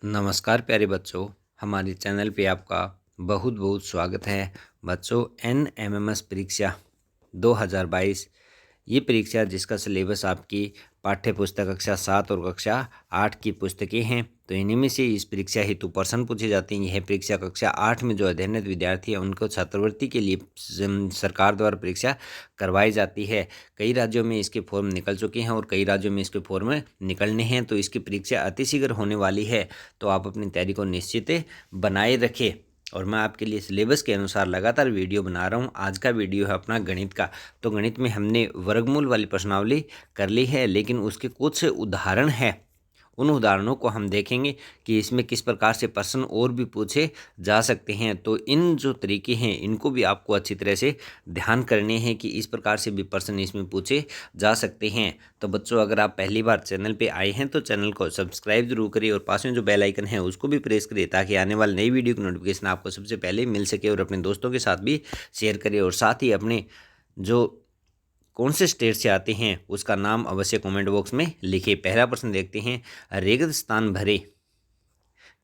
नमस्कार प्यारे बच्चों, हमारे चैनल पे आपका बहुत बहुत स्वागत है। बच्चों, NMMS परीक्षा 2022 ये परीक्षा जिसका सिलेबस आपकी पाठ्य पुस्तक कक्षा 7 और कक्षा 8 की पुस्तकें हैं, तो इन्हीं में से इस परीक्षा हेतु प्रश्न पूछे जाते हैं। यह परीक्षा कक्षा 8 में जो अध्ययनरत विद्यार्थी हैं उनको छात्रवृत्ति के लिए सरकार द्वारा परीक्षा करवाई जाती है। कई राज्यों में इसके फॉर्म निकल चुके हैं और कई राज्यों में इसके फॉर्म निकलने हैं, तो इसकी परीक्षा अतिशीघ्र होने वाली है। तो आप अपनी तैयारी को निश्चित बनाए रखें और मैं आपके लिए सिलेबस के अनुसार लगातार वीडियो बना रहा हूँ। आज का वीडियो है अपना गणित का। तो गणित में हमने वर्गमूल वाली प्रश्नावली कर ली है, लेकिन उसके कुछ उदाहरण हैं। उन उदाहरणों को हम देखेंगे कि इसमें किस प्रकार से प्रश्न और भी पूछे जा सकते हैं। तो इन जो तरीके हैं इनको भी आपको अच्छी तरह से ध्यान करने हैं कि इस प्रकार से भी प्रश्न इसमें पूछे जा सकते हैं। तो बच्चों, अगर आप पहली बार चैनल पे आए हैं तो चैनल को सब्सक्राइब जरूर करिए और पास में जो बेल आइकन है उसको भी प्रेस करिए, ताकि आने वाली नई वीडियो की नोटिफिकेशन आपको सबसे पहले मिल सके। और अपने दोस्तों के साथ भी शेयर करिए और साथ ही अपने जो कौन से स्टेट से आते हैं उसका नाम अवश्य कमेंट बॉक्स में लिखिए। पहला प्रश्न देखते हैं, रिक्त स्थान भरे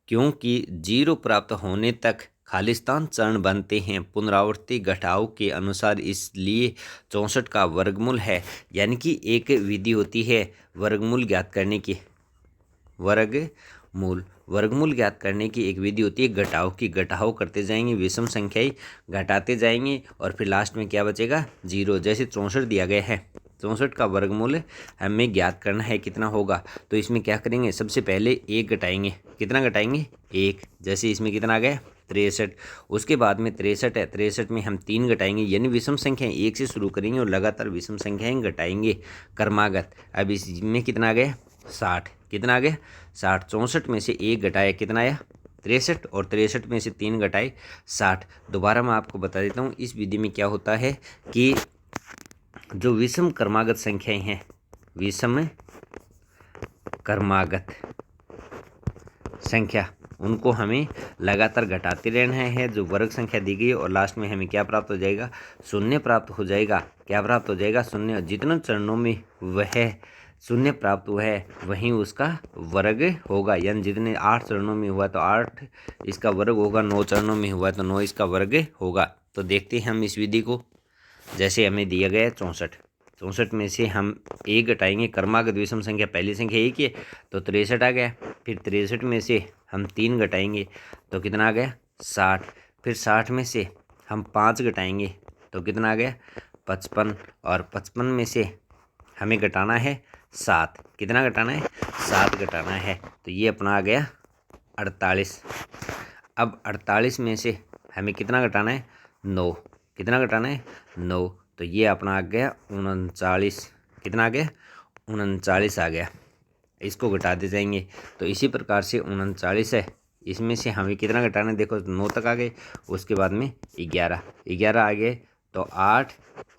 क्योंकि जीरो प्राप्त होने तक खालिस्तान चरण बनते हैं। पुनरावृत्ति घटाव के अनुसार इसलिए 64 का वर्गमूल है। यानी कि एक विधि होती है वर्गमूल ज्ञात करने की। वर्गमूल ज्ञात करने की एक विधि होती है घटाव की। घटाव करते जाएंगे, विषम संख्याएं घटाते जाएंगे और फिर लास्ट में क्या बचेगा? जीरो। जैसे 64 दिया गया है, 64 का वर्गमूल हमें ज्ञात करना है, कितना होगा? तो इसमें क्या करेंगे? सबसे पहले एक घटाएंगे। कितना घटाएंगे? एक। जैसे इसमें कितना आ गया? 63। उसके बाद में 63 है, 63 में हम 3 घटाएंगे, यानी विषम संख्याएं एक से शुरू करेंगे और लगातार विषम संख्याएं घटाएंगे क्रमागत। अब इसमें कितना आ गया? 60। कितना आ गया? 60। 64 में से एक घटाया, कितना आया? 63। और 63 में से 3 घटाए, 60। दोबारा मैं आपको बता देता हूँ, इस विधि में क्या होता है कि जो विषम क्रमागत संख्याएं हैं, विषम क्रमागत संख्या, उनको हमें लगातार घटाते रहना है। जो वर्ग संख्या दी गई और लास्ट में हमें क्या प्राप्त हो जाएगा? शून्य प्राप्त हो जाएगा। क्या प्राप्त हो जाएगा? शून्य। जितने चरणों में वह शून्य प्राप्त हुआ है वहीं उसका वर्ग होगा। यानी जितने 8 चरणों में हुआ तो 8 इसका वर्ग होगा, 9 चरणों में हुआ तो 9 इसका वर्ग होगा। तो देखते हैं हम इस विधि को। जैसे हमें दिया गया है 64, 64 में से हम एक घटाएंगे, क्रमागत विषम संख्या पहली संख्या एक ही है तो 63 आ गया। फिर 63 में से हम 3 घटाएंगे तो कितना आ गया? 60। फिर 60 में से हम 5 घटाएंगे तो कितना आ गया? 55। और 55 में से हमें घटाना है 7। कितना घटाना है? 7 घटाना है। तो ये अपना आ गया 48। अब 48 में से हमें कितना घटाना है? 9। कितना घटाना है? 9। तो ये अपना आ गया 39। कितना आ गया? 39 आ गया। इसको घटाते जाएंगे तो इसी प्रकार से 39 है, इसमें से हमें कितना घटाना है? देखो 9 तक आ गए, उसके बाद में 11 आ गए तो 8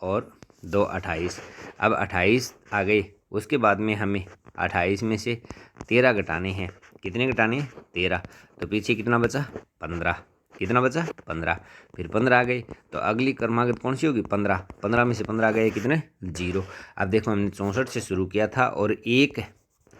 और 2 28। अब 28 आ गए, उसके बाद में हमें 28 में से 13 घटाने हैं। कितने घटाने हैं? 13। तो पीछे कितना बचा? 15। कितना बचा? 15। फिर 15 आ गए तो अगली क्रमागत कौन सी होगी? 15। 15 में से 15 आ गए कितने? 0। अब देखो हमने 64 से शुरू किया था और एक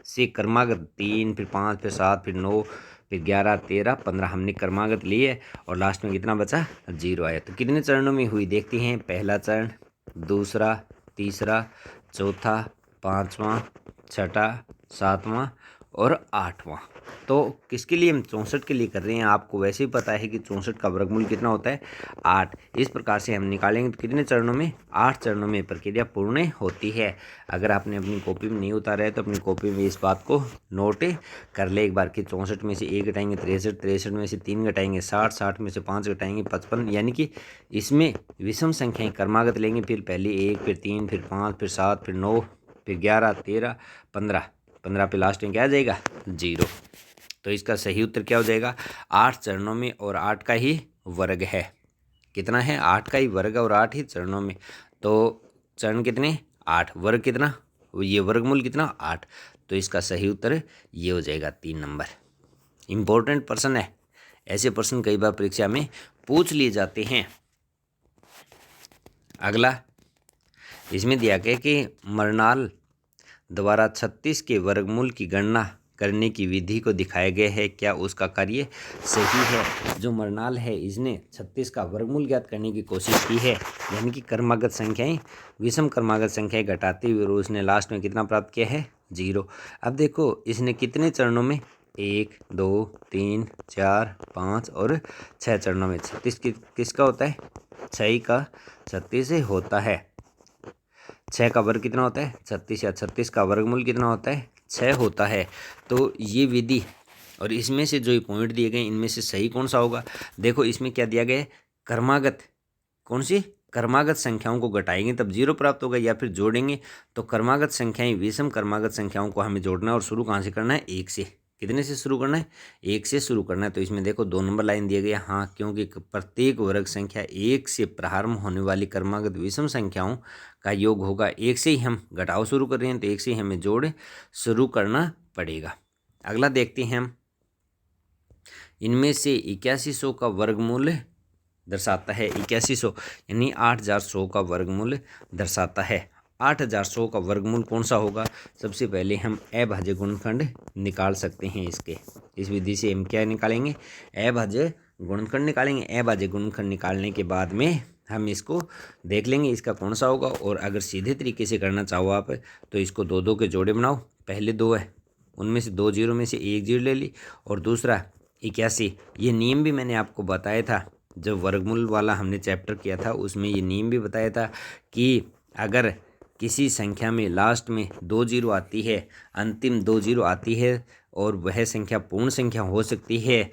से क्रमागत 3, फिर 5, फिर 7, फिर 9, फिर 11, 13, 15 हमने क्रमागत लिए और लास्ट में कितना बचा? 0 आया। तो कितने चरणों में हुई देखते हैं। पहला चरण, दूसरा, तीसरा, चौथा, पाँचवा, छठा, सातवां और 8वां। तो किसके लिए? हम 64 के लिए कर रहे हैं। आपको वैसे ही पता है कि 64 का वर्गमूल कितना होता है? 8। इस प्रकार से हम निकालेंगे तो कितने चरणों में? 8 चरणों में प्रक्रिया पूर्ण होती है। अगर आपने अपनी कॉपी में नहीं उतारा है तो अपनी कॉपी में इस बात को नोट कर ले एक बार कि 64 में से एक घटाएंगे 63, 63 में से 3 घटाएंगे 60, 60 में से 5 घटाएंगे 55। यानी कि इसमें विषम संख्याएं क्रमागत लेंगे, फिर पहले 1, फिर 3, फिर 5, फिर 7, फिर 9, फिर 11, 13, 15। 15 पे लास्ट में क्या आ जाएगा? 0। तो इसका सही उत्तर क्या हो जाएगा? 8 चरणों में और 8 का ही वर्ग है। कितना है? 8 का ही वर्ग और 8 ही चरणों में। तो चरण कितने? 8। वर्ग कितना? ये वर्गमूल कितना? 8। तो इसका सही उत्तर ये हो जाएगा 3 नंबर। इम्पोर्टेंट प्रश्न है, ऐसे प्रश्न कई बार परीक्षा में पूछ लिए जाते हैं। अगला इसमें दिया गया कि मरनाल द्वारा 36 के वर्गमूल की गणना करने की विधि को दिखाया गया है, क्या उसका कार्य सही है। जो मरनाल है इसने 36 का वर्गमूल ज्ञात करने की कोशिश की है, यानी कि क्रमागत संख्याएं विषम क्रमागत संख्याएं घटाते हुए, और उसने लास्ट में कितना प्राप्त किया है, 0। अब देखो इसने कितने चरणों में, 1 2 3 4 5 और 6 चरणों में 36 किसका होता है, 6 का 36 होता है। 6 का वर्ग कितना होता है, 36, या 36 का वर्गमूल कितना होता है, 6 होता है। तो ये विधि और इसमें से जो ये पॉइंट दिए गए इनमें से सही कौन सा होगा। देखो इसमें क्या दिया गया है, क्रमागत, कौन सी क्रमागत संख्याओं को घटाएंगे तब 0 प्राप्त होगा, या फिर जोड़ेंगे तो क्रमागत संख्याएं विषम क्रमागत संख्याओं को हमें जोड़ना है, और शुरू कहाँ से करना है, 1 से। कितने से शुरू करना है, 1 से शुरू करना है। तो इसमें देखो 2 नंबर लाइन दिया गया, हाँ, क्योंकि प्रत्येक वर्ग संख्या 1 से प्रारंभ होने वाली क्रमागत विषम संख्याओं का योग होगा। 1 से ही हम घटाव शुरू कर रहे हैं, तो 1 से ही हमें जोड़ शुरू करना पड़ेगा। अगला देखते हैं हम, इनमें से 8100 का वर्गमूल दर्शाता है, 8100 यानी 8100 का वर्गमूल दर्शाता है। 8100 का वर्गमूल कौन सा होगा, सबसे पहले हम अभाज्य गुणनखंड निकाल सकते हैं इसके। इस विधि से हम क्या निकालेंगे, अभाज्य गुणनखंड निकालेंगे। अभाज्य गुणनखंड निकालने के बाद में हम इसको देख लेंगे इसका कौन सा होगा, और अगर सीधे तरीके से करना चाहो आप तो इसको 2 2 के जोड़े बनाओ। पहले 2 है, उनमें से 2 जीरो में से 1 जीरो ले ली, और दूसरा 81। ये नियम भी मैंने आपको बताया था, जब वर्गमूल वाला हमने चैप्टर किया था उसमें ये नियम भी बताया था कि अगर किसी संख्या में लास्ट में 2 जीरो आती है, अंतिम 2 जीरो आती है, और वह संख्या पूर्ण संख्या हो सकती है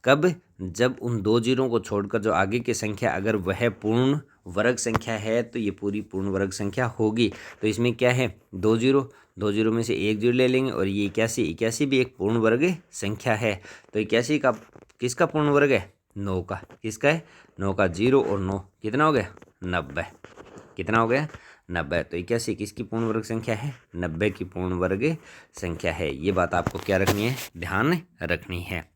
कब, जब उन 2 जीरो को छोड़कर जो आगे की संख्या अगर वह पूर्ण वर्ग संख्या है तो ये पूरी पूर्ण वर्ग संख्या होगी। तो इसमें क्या है, 2 जीरो में से 1 जीरो ले लेंगे, और ये 81 भी एक पूर्ण वर्ग संख्या है। तो 81 का किसका पूर्ण वर्ग है, 9 का। किसका है, 9 का। 0 और 9 कितना हो गया, 90। कितना हो गया, 90। तो 81 किसकी पूर्ण वर्ग संख्या है, 90 की पूर्ण वर्ग संख्या है। ये बात आपको क्या रखनी है, ध्यान रखनी है।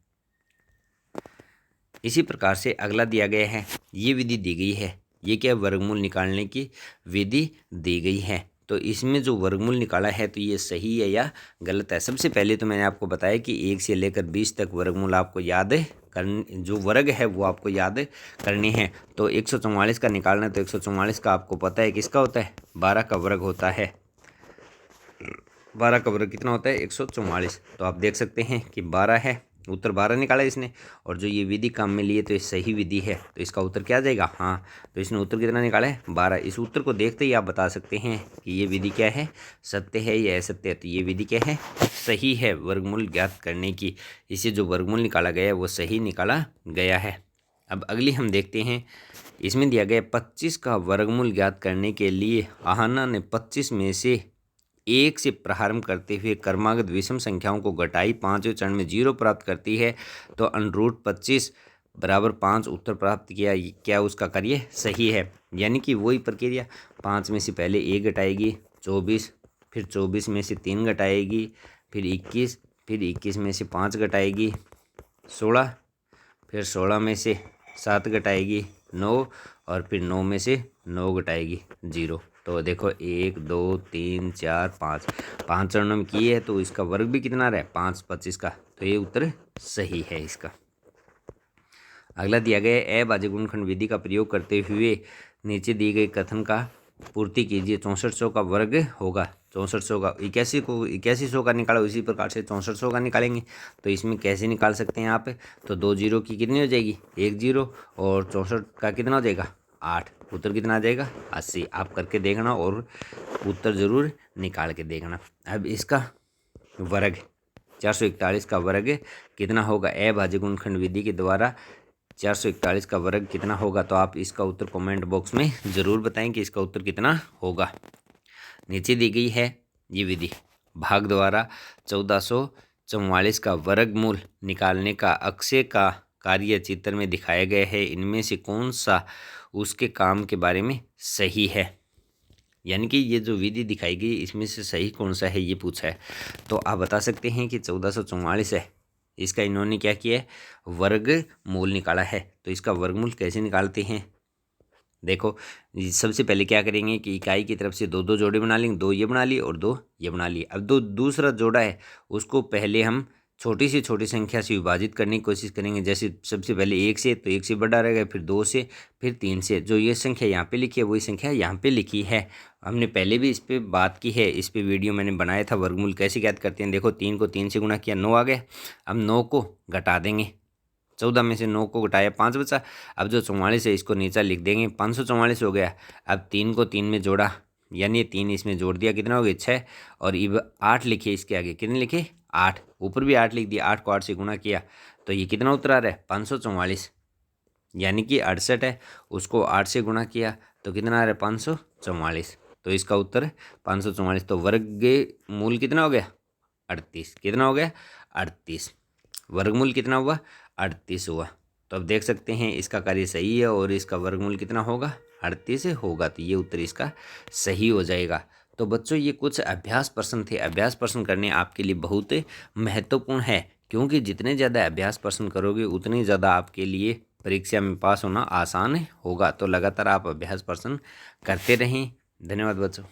इसी प्रकार से अगला दिया गया है, ये विधि दी गई है, ये क्या, वर्गमूल निकालने की विधि दी गई है। तो इसमें जो वर्गमूल निकाला है तो ये सही है या गलत है। सबसे पहले तो मैंने आपको बताया कि 1 से लेकर 20 तक वर्गमूल आपको याद करने, जो वर्ग है वो आपको याद करने हैं। तो 144 का निकालना है, तो 144 का आपको पता है किसका होता है, 12 का वर्ग होता है। 12 का वर्ग कितना होता है, 144। तो आप देख सकते हैं कि 12 है, उत्तर 12 निकाला इसने, और जो ये विधि काम में लिए तो ये सही विधि है, तो इसका उत्तर क्या आ जाएगा, हाँ। तो इसने उत्तर कितना निकाला है, 12। इस उत्तर को देखते ही आप बता सकते हैं कि ये विधि क्या है, सत्य है या असत्य है। तो ये विधि क्या है, सही है वर्गमूल ज्ञात करने की। इसे जो वर्गमूल निकाला गया है वो सही निकाला गया है। अब अगली हम देखते हैं, इसमें दिया गया 25 का वर्गमूल ज्ञात करने के लिए आहना ने 25 में से 1 से प्रारंभ करते हुए क्रमागत विषम संख्याओं को घटाई, 5वें चरण में 0 प्राप्त करती है, तो √25 बराबर 5 उत्तर प्राप्त किया। क्या उसका कार्य सही है, यानी कि वही प्रक्रिया, 5 में से पहले 1 घटाएगी, 24, फिर 24 में से 3 घटाएगी, फिर 21, फिर 21 में से 5 घटाएगी, 16, फिर 16 में से 7 घटाएगी, 9, और फिर 9 में से 9 घटाएगी, 0। तो देखो 1 2 3 4 5 चरणों में किए है, तो इसका वर्ग भी कितना रहा है, 5 25 का। तो ये उत्तर सही है इसका। अगला दिया गया है, अभाज्य गुणनखंड विधि का प्रयोग करते हुए नीचे दी गई कथन का पूर्ति कीजिए। 6400 का वर्ग होगा, 6400 का 8100 का निकाला, उसी प्रकार से 6400 का निकालेंगे। तो इसमें कैसे निकाल सकते हैं आप, तो 2 जीरो की कितनी हो जाएगी, 1 जीरो, और 64 का कितना हो जाएगा, 8। उत्तर कितना आ जाएगा, 80। आप करके देखना और उत्तर ज़रूर निकाल के देखना। अब इसका वर्ग 441 का वर्ग कितना होगा, अभाज्य गुणनखंड विधि के द्वारा 441 का वर्ग कितना होगा। तो आप इसका उत्तर कमेंट बॉक्स में ज़रूर बताएं कि इसका उत्तर कितना होगा। नीचे दी गई है ये विधि, भाग द्वारा 1444 का वर्गमूल निकालने का अक्षय का कार्य चित्र में दिखाया गया है। इनमें से कौन सा उसके काम के बारे में सही है, यानी कि ये जो विधि दिखाई गई इसमें से सही कौन सा है ये पूछा है। तो आप बता सकते हैं कि 1444 है, इसका इन्होंने क्या किया है, वर्गमूल निकाला है। तो इसका वर्गमूल कैसे निकालते हैं, देखो सबसे पहले क्या करेंगे कि इकाई की तरफ से दो दो जोड़े बना लेंगे, 2 ये बना लिए और 2 ये बना लिए। अब दूसरा जोड़ा है उसको पहले हम छोटी से छोटी संख्या से विभाजित करने की कोशिश करेंगे। जैसे सबसे पहले 1 से, तो 1 से बड़ा रहेगा, फिर 2 से, फिर 3 से। जो ये संख्या यहाँ पे लिखी है वही संख्या यहाँ पे लिखी है। हमने पहले भी इस पर बात की है, इस पर वीडियो मैंने बनाया था। वर्गमूल कैसे ज्ञात करते हैं, देखो 3 को 3 से गुणा किया 9 आ गया। अब 9 को घटा देंगे, 14 में से 9 को घटाया 5 बचा। अब जो 44 है इसको नीचा लिख देंगे, 544 हो गया। अब 3 को 3 में जोड़ा, यानी 3 इसमें जोड़ दिया, कितना हो गया 6। और इब 8 लिखिए इसके आगे, कितने लिखे 8, ऊपर भी 8 लिख दिया। 8 को 8 से गुणा किया तो ये कितना उत्तर आ रहा है 544, यानी कि 68 है, उसको 8 से गुणा किया तो कितना आ रहा है 544। तो इसका उत्तर है 544। तो वर्गमूल कितना हो गया 38, कितना हो गया 38, वर्गमूल कितना हुआ 38 हुआ। तो अब देख सकते हैं इसका कार्य सही है और इसका वर्गमूल कितना होगा 38 होगा। तो ये उत्तर इसका सही हो जाएगा। तो बच्चों ये कुछ अभ्यास प्रश्न थे। अभ्यास प्रश्न करने आपके लिए बहुत महत्वपूर्ण है, क्योंकि जितने ज़्यादा अभ्यास प्रश्न करोगे उतनी ज़्यादा आपके लिए परीक्षा में पास होना आसान होगा। तो लगातार आप अभ्यास प्रश्न करते रहें। धन्यवाद बच्चों।